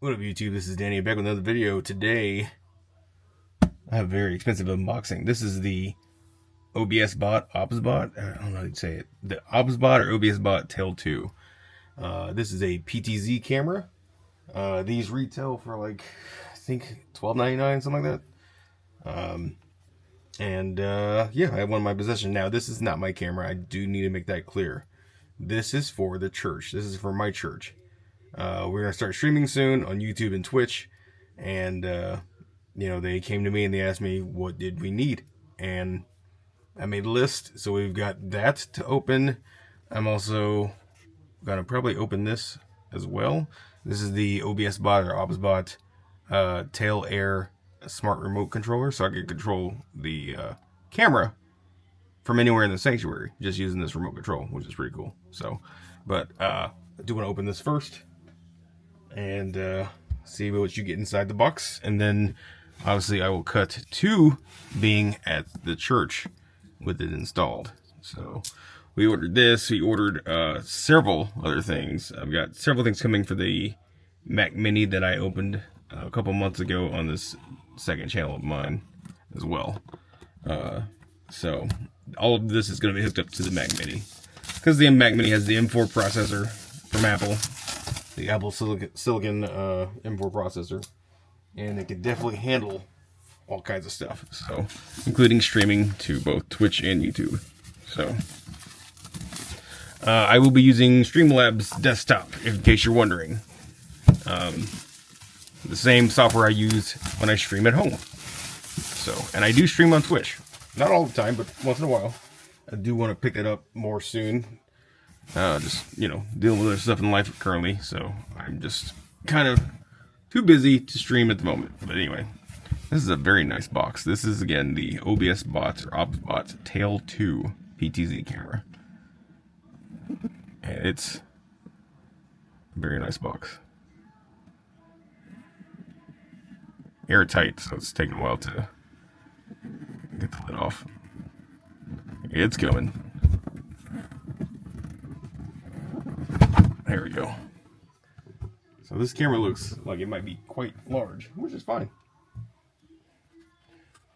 What up, YouTube? This is Danny back with another video. Today, I have a very expensive unboxing. This is the OBSBOT, OBSBOT, I don't know how to say it. The OBSBOT or OBSBOT Tail 2. This is a PTZ camera. These retail for like, I think $12.99, something like that. Yeah, I have one in my possession. Now, this is not my camera. I do need to make that clear. This is for the church. This is for my church. We're going to start streaming soon on YouTube and Twitch. And, you know, they came to me and they asked me, what did we need? And I made a list. So we've got that to open. I'm also going to probably open this as well. This is the OBSBOT or OBSBOT Tail Air Smart Remote Controller. So I can control the camera from anywhere in the sanctuary just using this remote control, which is pretty cool. So, but I do want to open this first and see what you get inside the box. And then obviously I will cut to being at the church with it installed. So we ordered this. We ordered several other things. I've got several things coming for the Mac Mini that I opened a couple months ago on this second channel of mine as well. So all of this is going to be hooked up to the Mac Mini because the Mac Mini has the M4 processor from Apple. The Apple Silicon M4 processor, and it can definitely handle all kinds of stuff, so including streaming to both Twitch and YouTube. So I will be using Streamlabs Desktop, in case you're wondering. The same software I use when I stream at home. So, and I do stream on Twitch, not all the time, but once in a while. I do want to pick it up more soon. Just, you know, dealing with other stuff in life currently, so I'm just kind of too busy to stream at the moment. But anyway, this is a very nice box. This is, again, the OBSBOT or OBSBOT Tail 2 PTZ camera. And it's a very nice box. Airtight, so it's taking a while to get the lid off. It's coming. There we go. So this camera looks like it might be quite large, which is fine.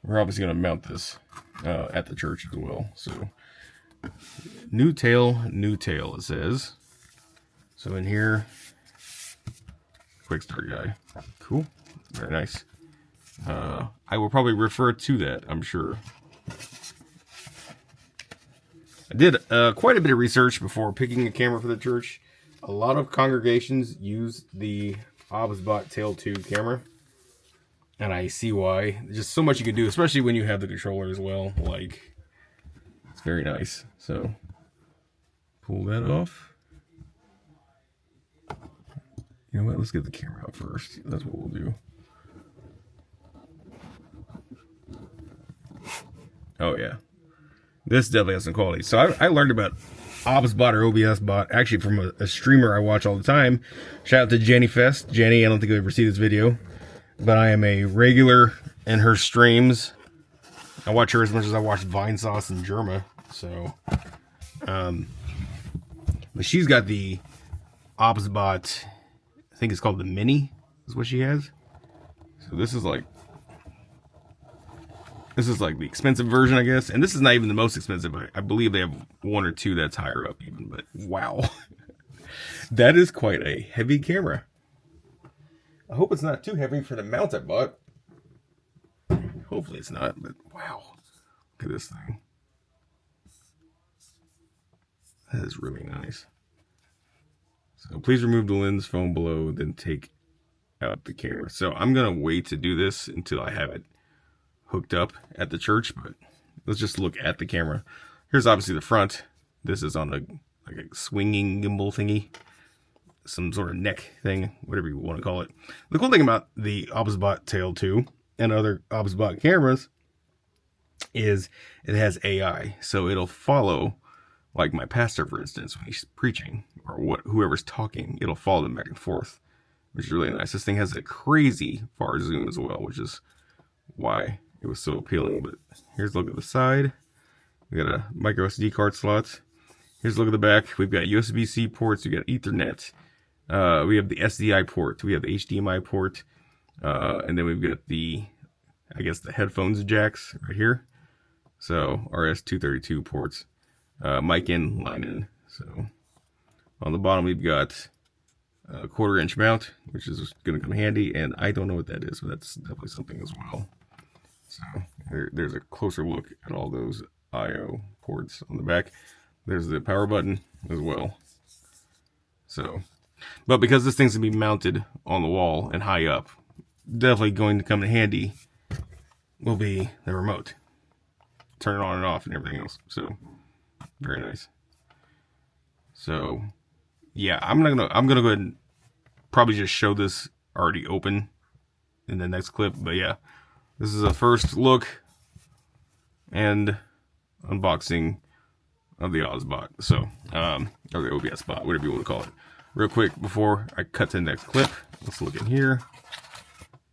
We're obviously going to mount this at the church as well. So new tail, it says. So in here, quick start guide. Cool. Very nice. I will probably refer to that, I'm sure. I did quite a bit of research before picking a camera for the church. A lot of congregations use the OBSBOT Tail 2 camera, and I see why. There's just so much you can do, especially when you have the controller as well. Like, it's very nice. So, pull that off. You know what? Let's get the camera out first. That's what we'll do. Oh, yeah. This definitely has some quality. So I learned about OBSBOT or OBSBOT actually from a streamer I watch all the time. Shout out to Jenny Fest. Jenny, I don't think you'll ever see this video, but I am a regular in her streams. I watch her as much as I watch Vinesauce and Germa. So, but she's got the OBSBOT, I think it's called the Mini, is what she has. So this is like the expensive version, I guess. And this is not even the most expensive. I believe they have one or two that's higher up even. But wow. That is quite a heavy camera. I hope it's not too heavy for the mount I bought. Hopefully it's not. But wow. Look at this thing. That is really nice. So please remove the lens foam below. Then take out the camera. So I'm going to wait to do this until I have it hooked up at the church, but let's just look at the camera. Here's obviously the front. This is on like a swinging gimbal thingy, some sort of neck thing, whatever you want to call it. The cool thing about the OBSBOT Tail 2 and other OBSBOT cameras is it has AI, so it'll follow, like my pastor, for instance, when he's preaching or whoever's talking, it'll follow them back and forth, which is really nice. This thing has a crazy far zoom as well, which is why it was so appealing. But here's a look at the side. We got a micro SD card slot. Here's a look at the back. We've got USB-C ports. We got Ethernet. We have the SDI port. We have the HDMI port. And then we've got the, I guess, the headphones jacks right here. So RS-232 ports. Mic in, line in. So on the bottom we've got a 1/4 inch mount, which is going to come handy. And I don't know what that is, but that's definitely something as well. So there's a closer look at all those I/O ports on the back. There's the power button as well. So, but because this thing's going to be mounted on the wall and high up, definitely going to come in handy will be the remote. Turn it on and off and everything else. So, very nice. So, yeah, I'm gonna go ahead and probably just show this already open in the next clip. But yeah, this is a first look and unboxing of the OBSBOT. So, or the OBSBOT, whatever you want to call it. Real quick before I cut to the next clip, let's look in here.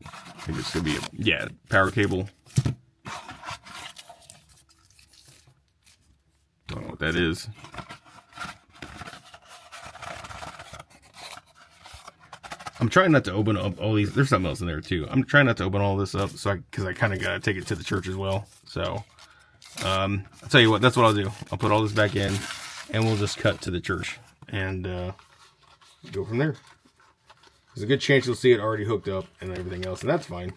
I think it's gonna be power cable. Don't know what that is. I'm trying not to open up all these. There's something else in there too. I'm trying not to open all this up, so because I kind of gotta take it to the church as well. So, I'll tell you what. That's what I'll do. I'll put all this back in, and we'll just cut to the church and go from there. There's a good chance you'll see it already hooked up and everything else, and that's fine.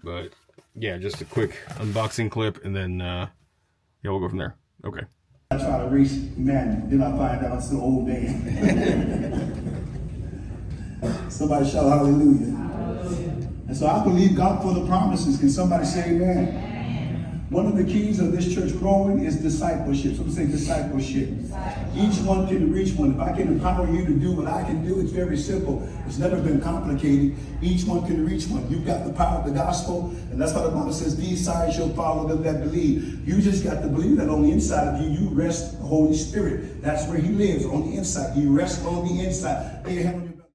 But yeah, just a quick unboxing clip, and then yeah, we'll go from there. Okay. I try to reach man, then I find out I'm still old man. Somebody shout hallelujah. And so I believe God for the promises. Can somebody say amen? One of the keys of this church growing is discipleship. Somebody say discipleship. Each one can reach one. If I can empower you to do what I can do, it's very simple. It's never been complicated. Each one can reach one. You've got the power of the gospel, and that's why the Bible says, these signs shall follow them that believe. You just got to believe that on the inside of you, you rest the Holy Spirit. That's where he lives, on the inside. You rest on the inside.